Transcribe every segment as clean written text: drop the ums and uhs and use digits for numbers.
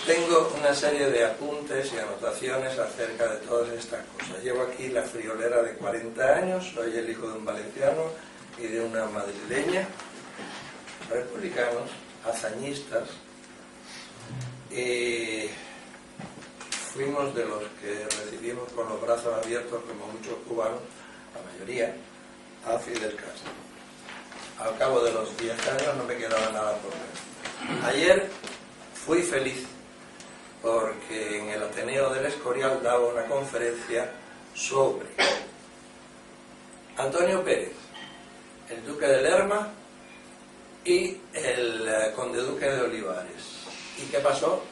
tengo una serie de apuntes y anotaciones acerca de todas estas cosas. Llevo aquí la friolera de 40 años, soy el hijo de un valenciano y de una madrileña, republicanos, hazañistas, y fuimos de los que recibimos con los brazos abiertos, como muchos cubanos, la mayoría, a Fidel Castro. Al cabo de los 10 años no me quedaba nada por ver. Ayer fui feliz porque en el Ateneo del Escorial daba una conferencia sobre Antonio Pérez, el duque de Lerma y el conde duque de Olivares. ¿Y qué pasó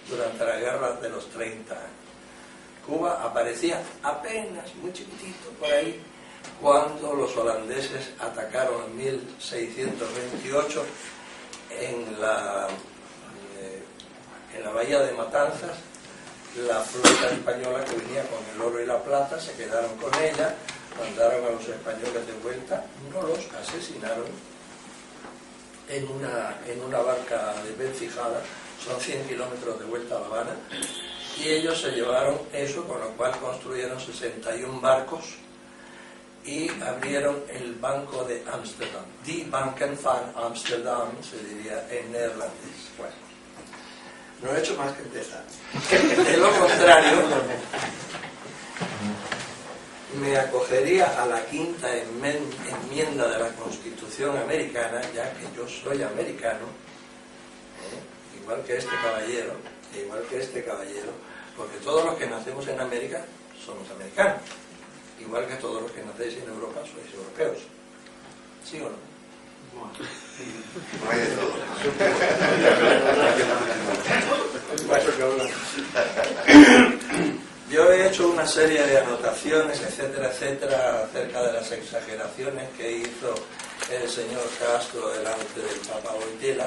durante la guerra de los 30 años? Cuba aparecía apenas, muy chiquitito por ahí, cuando los holandeses atacaron en 1628 en la bahía de Matanzas. La flota española que venía con el oro y la plata se quedaron con ella, mandaron a los españoles de vuelta, no los asesinaron en una barca de Bencijada, son 100 kilómetros de vuelta a La Habana, y ellos se llevaron eso, con lo cual construyeron 61 barcos y abrieron el Banco de Ámsterdam. Die Banken van Amsterdam, se diría en neerlandés. Bueno, no he hecho más que empezar. De lo contrario, me acogería a la quinta enmienda de la Constitución americana, ya que yo soy americano, igual que este caballero, porque todos los que nacemos en América somos americanos. Igual que todos los que nacéis en Europa sois europeos. ¿Sí o no? No hay de todo. Yo he hecho una serie de anotaciones, etcétera, etcétera, acerca de las exageraciones que hizo el señor Castro delante del Papa Wojtyla,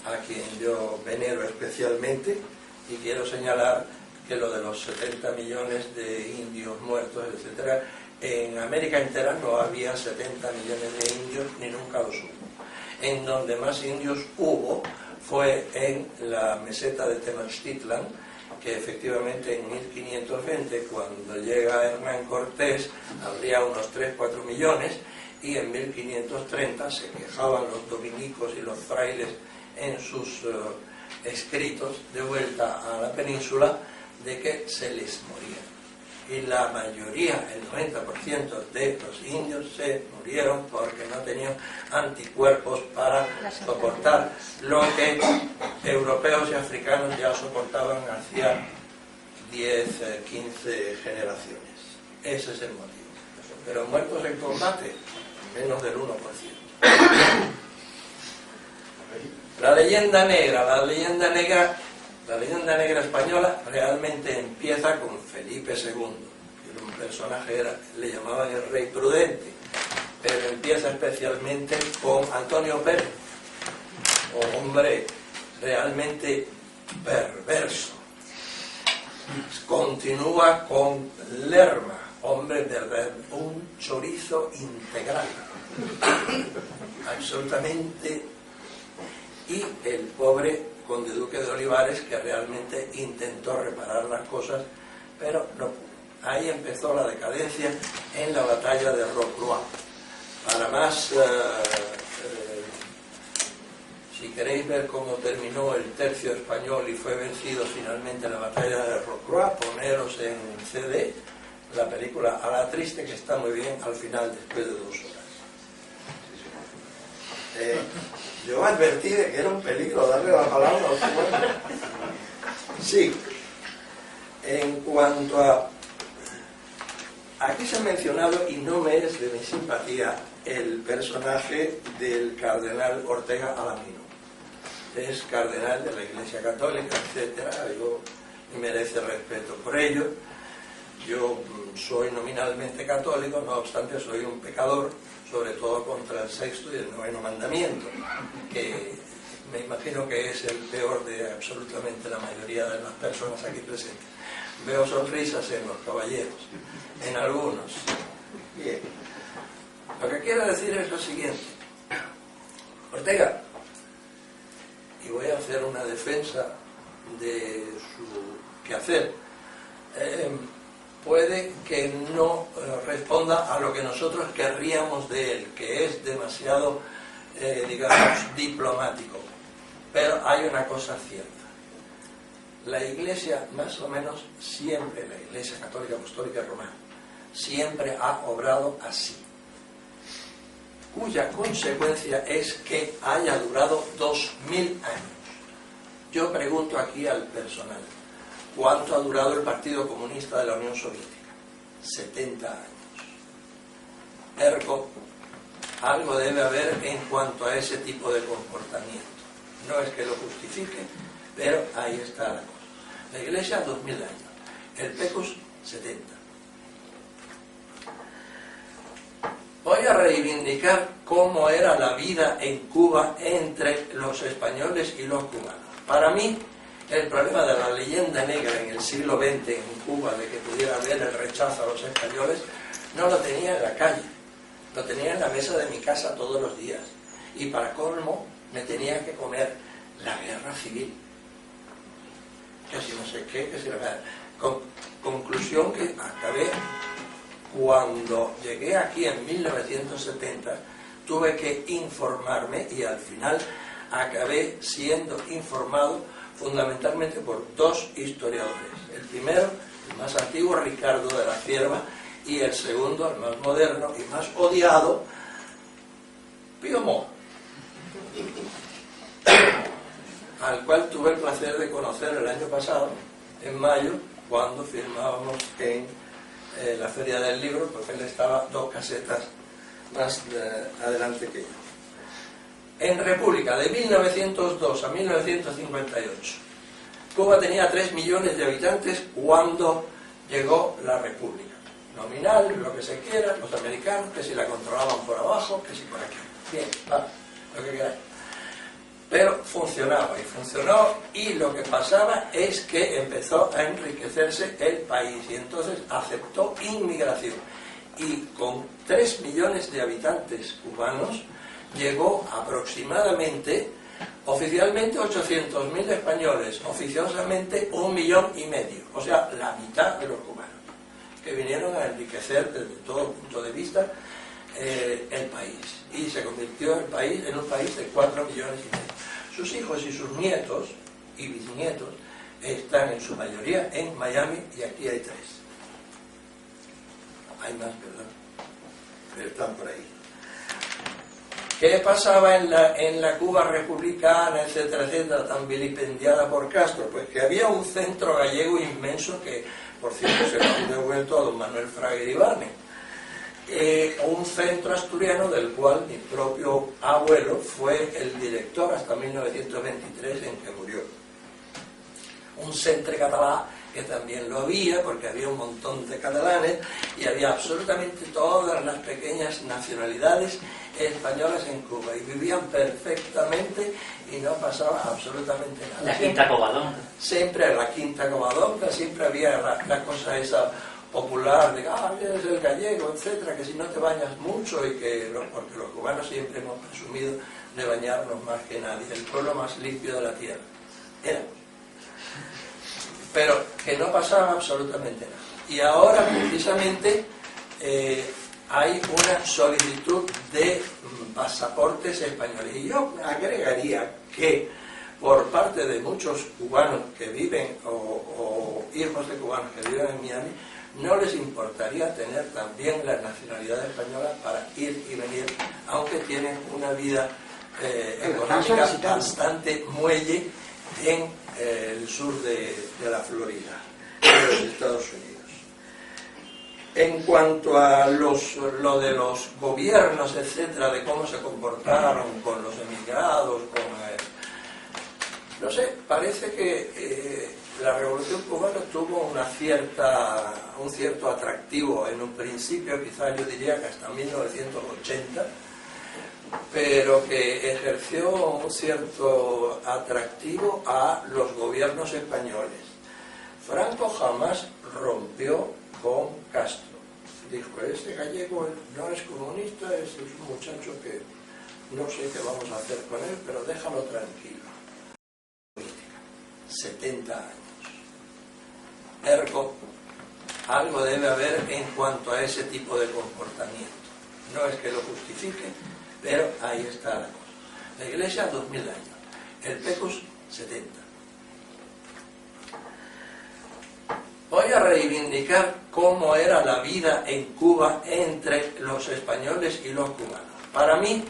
a quien yo venero especialmente, y quiero señalar que lo de los 70 millones de indios muertos, etcétera, en América entera no había 70 millones de indios, ni nunca los hubo. En donde más indios hubo fue en la meseta de Tenochtitlan, que efectivamente en 1520, cuando llega Hernán Cortés, habría unos 3-4 millones, y en 1530 se quejaban los dominicos y los frailes en sus escritos de vuelta a la península, de que se les moría. Y la mayoría, el 90% de los indios se murieron porque no tenían anticuerpos para soportar lo que europeos y africanos ya soportaban hacía 10, 15 generaciones. Ese es el motivo. Pero muertos en combate, menos del 1%. La leyenda negra española realmente empieza con Felipe II, que era un personaje, le llamaban el Rey Prudente, pero empieza especialmente con Antonio Pérez, hombre realmente perverso. Continúa con Lerma, hombre verdadero, un chorizo integral, absolutamente, y el pobre conde duque de Olivares, que realmente intentó reparar las cosas, pero no pudo. Ahí empezó la decadencia en la batalla de Rocroi. Para más, si queréis ver cómo terminó el tercio español y fue vencido finalmente en la batalla de Rocroi, poneros en CD la película A la Triste, que está muy bien al final, después de 2 horas. Yo advertí de que era un peligro darle la palabra a otro. Sí. En cuanto a... Aquí se ha mencionado, y no me es de mi simpatía, el personaje del cardenal Ortega Alamino. Es cardenal de la Iglesia Católica, etcétera, y merece respeto por ello. Yo soy nominalmente católico, no obstante soy un pecador, sobre todo contra el 6º y el 9º mandamiento, que me imagino que es el peor de absolutamente la mayoría de las personas aquí presentes. Veo sonrisas en los caballeros, en algunos. Bien. Lo que quiero decir es lo siguiente. Ortega, y voy a hacer una defensa de su quehacer, puede que no responda a lo que nosotros querríamos de él, que es demasiado, digamos, diplomático. Pero hay una cosa cierta. La Iglesia, más o menos, siempre, la Iglesia Católica Apostólica Romana, siempre ha obrado así, cuya consecuencia es que haya durado 2000 años. Yo pregunto aquí al personal, ¿cuánto ha durado el Partido Comunista de la Unión Soviética? 70 años. Ergo, algo debe haber en cuanto a ese tipo de comportamiento. No es que lo justifique, pero ahí está la cosa. La Iglesia 2000 años, el PECUS 70. Voy a reivindicar cómo era la vida en Cuba entre los españoles y los cubanos. Para mí, el problema de la leyenda negra en el siglo XX en Cuba, de que pudiera haber el rechazo a los españoles, no lo tenía en la calle, lo tenía en la mesa de mi casa todos los días. Y para colmo, me tenía que comer la guerra civil. Que si no sé qué, que si la verdad. Conclusión que acabé, cuando llegué aquí en 1970, tuve que informarme y al final acabé siendo informado fundamentalmente por dos historiadores. El primero, el más antiguo, Ricardo de la Cierva, y el segundo, el más moderno y más odiado, Pío Mo, al cual tuve el placer de conocer el año pasado, en mayo, cuando firmábamos en la Feria del Libro, porque él estaba 2 casetas más adelante que yo. En República, de 1902 a 1958, Cuba tenía 3 millones de habitantes cuando llegó la República. Nominal, lo que se quiera, los americanos, que si la controlaban por abajo, que si por aquí. Bien, vale, lo que queráis. Pero funcionaba, y funcionó, y lo que pasaba es que empezó a enriquecerse el país, y entonces aceptó inmigración. Y con 3 millones de habitantes cubanos, llegó aproximadamente, oficialmente 800.000 españoles, oficiosamente 1,5 millones, o sea, la mitad de los cubanos, que vinieron a enriquecer desde todo punto de vista el país, y se convirtió el país en un país de 4,5 millones. Sus hijos y sus nietos y bisnietos están en su mayoría en Miami, y aquí hay 3. Hay más, ¿verdad? Pero están por ahí. ¿Qué pasaba en la Cuba republicana, etcétera, etcétera, tan vilipendiada por Castro? Pues que había un centro gallego inmenso que, por cierto, se lo han devuelto a don Manuel Fraga Iribarne. Un centro asturiano del cual mi propio abuelo fue el director hasta 1923, en que murió. Un centre catalán que también lo había, porque había un montón de catalanes y había absolutamente todas las pequeñas nacionalidades españolas en Cuba, y vivían perfectamente y no pasaba absolutamente nada. La Quinta Covadonga. Siempre la Quinta Covadonga, siempre había la cosa esa popular de eres el gallego, etcétera, que si no te bañas mucho, y que porque los cubanos siempre hemos presumido de bañarnos más que nadie, el pueblo más limpio de la tierra. Pero que no pasaba absolutamente nada. Y ahora precisamente hay una solicitud de pasaportes españoles. Y yo agregaría que por parte de muchos cubanos que viven, o hijos de cubanos que viven en Miami, no les importaría tener también la nacionalidad española para ir y venir, aunque tienen una vida económica bastante muelle en el sur de la Florida, de los Estados Unidos. En cuanto a lo de los gobiernos, etcétera, de cómo se comportaron con los emigrados, no sé, parece que la Revolución Cubana tuvo un cierto atractivo en un principio, quizás yo diría que hasta 1980, pero que ejerció un cierto atractivo a los gobiernos españoles. Franco jamás rompió con Castro. Dijo, este gallego no es comunista, es un muchacho que no sé qué vamos a hacer con él, pero déjalo tranquilo. 70 años. Ergo, algo debe haber en cuanto a ese tipo de comportamiento. No es que lo justifique, pero ahí está la cosa. La Iglesia, 2000 años. El PECUS, 70. Voy a reivindicar cómo era la vida en Cuba entre los españoles y los cubanos. Para mí,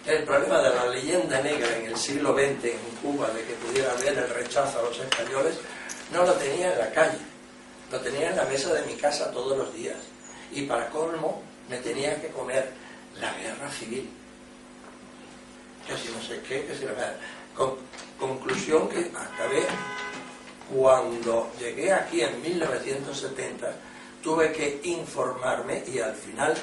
el problema de la leyenda negra en el siglo XX en Cuba, de que pudiera haber el rechazo a los españoles, no lo tenía en la calle, lo tenía en la mesa de mi casa todos los días. Y para colmo, me tenía que comer la guerra civil. Que si no sé qué, que si conclusión que acabé cuando llegué aquí en 1970, tuve que informarme y al final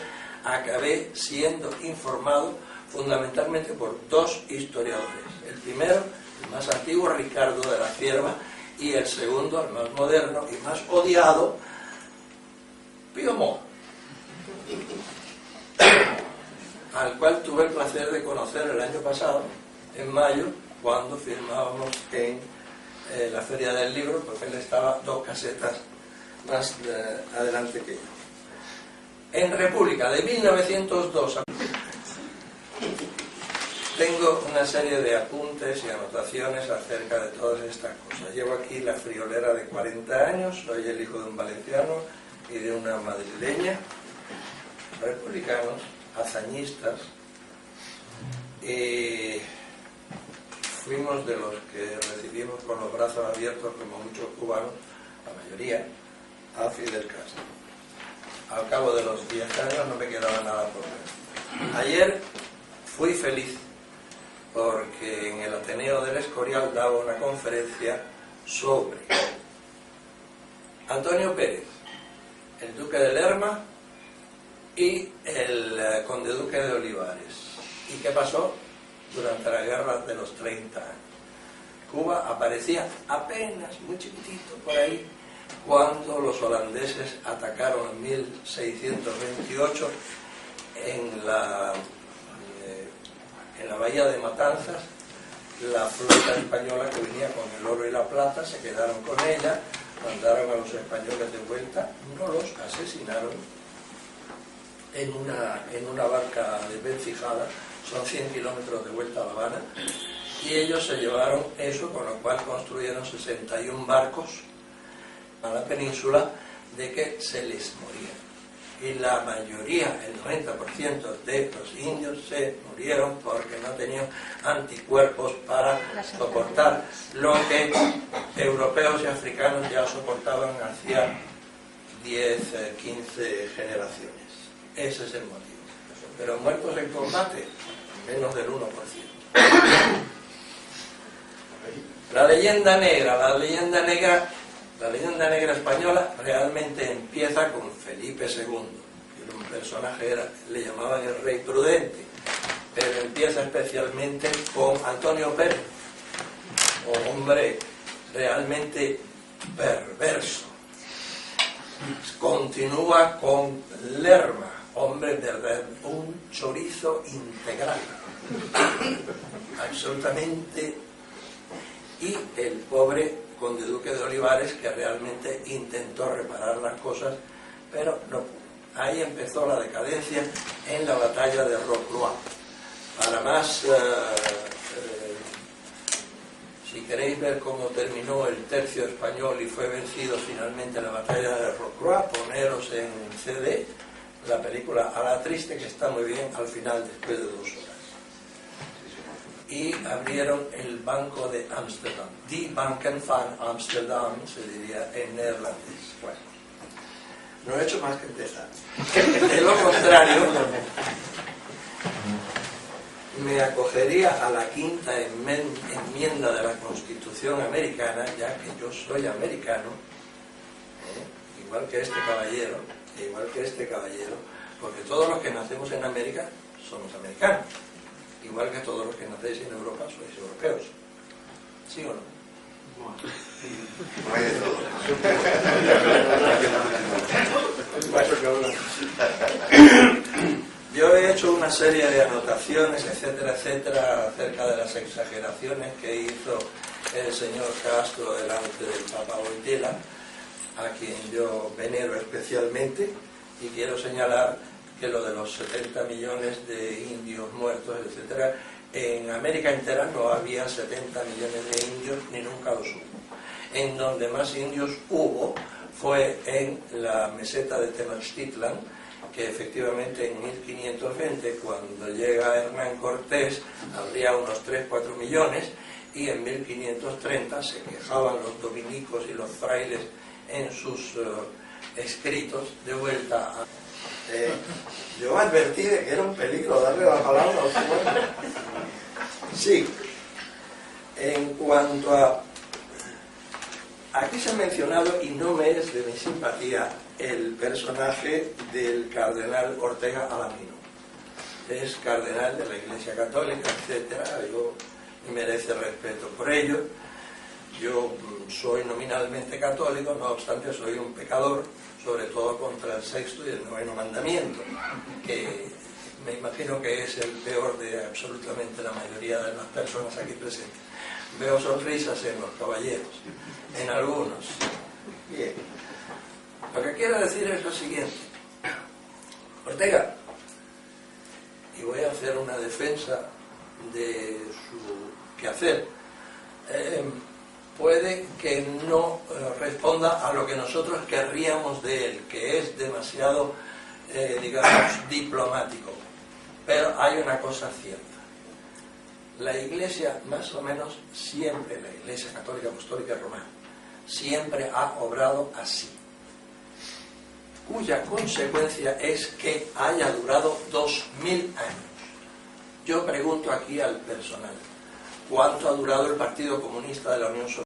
acabé siendo informado fundamentalmente por dos historiadores. El primero, el más antiguo, Ricardo de la Cierva, y el segundo, el más moderno y más odiado, Pío Mo, al cual tuve el placer de conocer el año pasado, en mayo, cuando firmábamos en la Feria del Libro, porque él estaba 2 casetas más adelante que yo. En República, de 1902 a... Tengo una serie de apuntes y anotaciones acerca de todas estas cosas. Llevo aquí la friolera de 40 años, soy el hijo de un valenciano y de una madrileña, republicanos, hazañistas, y fuimos de los que recibimos con los brazos abiertos, como muchos cubanos, la mayoría, a Fidel Castro. Al cabo de los 10 años no me quedaba nada por ver. Ayer fui feliz porque en el Ateneo del Escorial daba una conferencia sobre Antonio Pérez, el duque de Lerma y el conde-duque de Olivares. ¿Y qué pasó durante la guerra de los 30 años? Cuba aparecía apenas, muy chiquitito por ahí, cuando los holandeses atacaron en 1628 en la bahía de Matanzas. La flota española que venía con el oro y la plata se quedaron con ella, mandaron a los españoles de vuelta, no los asesinaron en una barca desvencijada, son 100 kilómetros de vuelta a La Habana, y ellos se llevaron eso, con lo cual construyeron 61 barcos a la península, de que se les moría. Y la mayoría, el 90% de los indios se murieron porque no tenían anticuerpos para soportar lo que europeos y africanos ya soportaban hacía 10, 15 generaciones. Ese es el motivo. Pero muertos en combate, menos del 1%. La leyenda negra española realmente empieza con Felipe II, que era un personaje, le llamaban el rey prudente, pero empieza especialmente con Antonio Pérez, un hombre realmente perverso. Continúa con Lerma, hombre de un chorizo integral, absolutamente, y el pobre conde-duque de Olivares, que realmente intentó reparar las cosas, pero no pudo. Ahí empezó la decadencia en la batalla de Rocroi. Para más, si queréis ver cómo terminó el tercio español y fue vencido finalmente en la batalla de Rocroi, poneros en CD la película A la Triste, que está muy bien al final, después de 2 horas. Y abrieron el Banco de Ámsterdam. Die Banken van Amsterdam, se diría en neerlandés. Bueno, no he hecho más que empezar. De lo contrario, me acogería a la 5ª enmienda de la Constitución americana, ya que yo soy americano, igual que este caballero, porque todos los que nacemos en América somos americanos. Igual que todos los que nacéis en Europa sois europeos. ¿Sí o no? No hay de todo. Yo he hecho una serie de anotaciones, etcétera, etcétera, acerca de las exageraciones que hizo el señor Castro delante del Papa Wojtyla, a quien yo venero especialmente, y quiero señalar que lo de los 70 millones de indios muertos, etcétera, en América entera no había 70 millones de indios ni nunca los hubo. En donde más indios hubo fue en la meseta de Tenochtitlan, que efectivamente en 1520, cuando llega Hernán Cortés, habría unos 3-4 millones, y en 1530 se quejaban los dominicos y los frailes en sus escritos de vuelta a... yo advertí de que era un peligro darle la palabra a usted. Sí, en cuanto a... Aquí se ha mencionado, y no me es de mi simpatía, el personaje del cardenal Ortega Alamino. Es cardenal de la Iglesia Católica, etcétera, y merece respeto por ello. Yo soy nominalmente católico, no obstante soy un pecador, sobre todo contra el sexto y el noveno mandamiento, que me imagino que es el peor de absolutamente la mayoría de las personas aquí presentes. Veo sonrisas en los caballeros, en algunos. Bien. Lo que quiero decir es lo siguiente. Ortega, y voy a hacer una defensa de su quehacer, puede que no responda a lo que nosotros querríamos de él, que es demasiado, digamos, diplomático. Pero hay una cosa cierta. La Iglesia, más o menos siempre, la Iglesia Católica Apostólica Romana, siempre ha obrado así, cuya consecuencia es que haya durado 2000 años. Yo pregunto aquí al personal, ¿cuánto ha durado el Partido Comunista de la Unión Soviética?